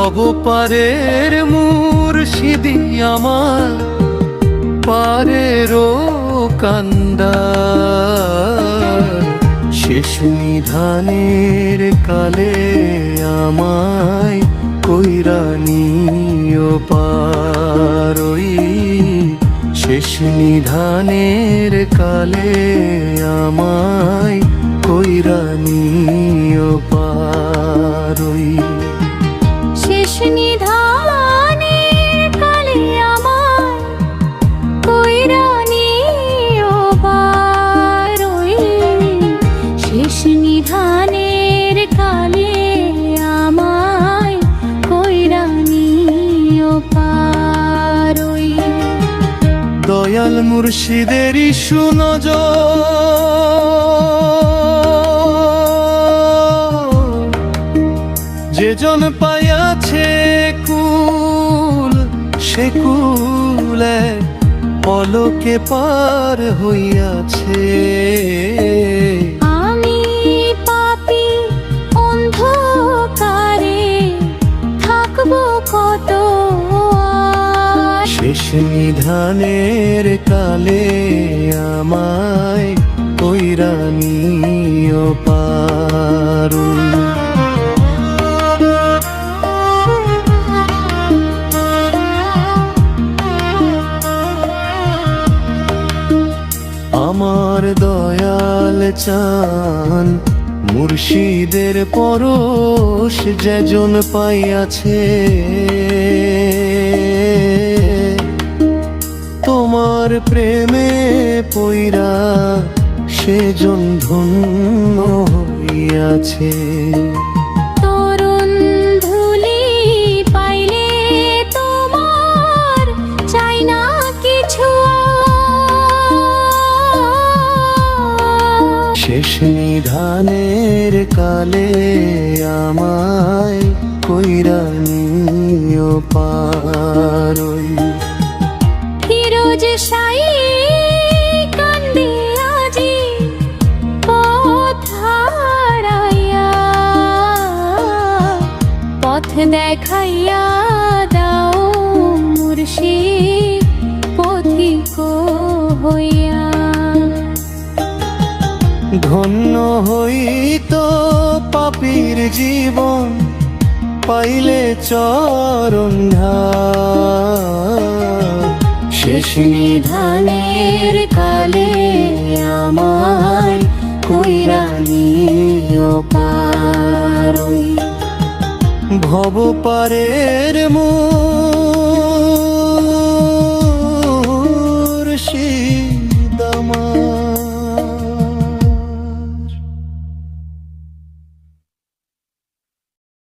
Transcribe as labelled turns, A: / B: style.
A: ভব পারের মুর্শিদি আমার পারেরও কান্দার, শেষ নিধানের কালে আমায় কইরা নিও পার। ওই শেষ নিধানের কালে আমায় কইরা নিও পার। ওই
B: শেষ নিধানের কালে আমায় কইরা নিও পার। ওই শেষ নিধানের কালে আমায় কইরা নিও পার। ওই
A: দয়াল মুর্শিদেরই সুনজর যেজন পাইয়াছে কুল, সে কুল এক পলকে পার হইয়াছে।
B: আমি পাপী অন্ধকারে থাকবো কত আর।
A: শেষ নিধানের কালে আমায় কইরা নিও পার। আমার দয়াল চান মুর্শিদের পরশ যেজন পাইয়াছে, তোমার প্রেমে পইরা সেজন ধন্য হইয়াছে।
B: তরুণ ধুলি পাইলে তোমার চাই না কিছু আর।
A: শেষ নিধানের কালে আমায় কইরা নিও পার। ওই
B: ফিরোজ শাহী কান্দে আজি পথ হারাইয়া, পথ দেখাইয়া দাও মুর্শিদ পথিক হইয়া।
A: ধন্য হইত পাপীর জীবন পাইলে চরণ ধার।
B: শেষ নিধানের কালে আমায় কইরা নিও পার। ওই
A: ভব পারের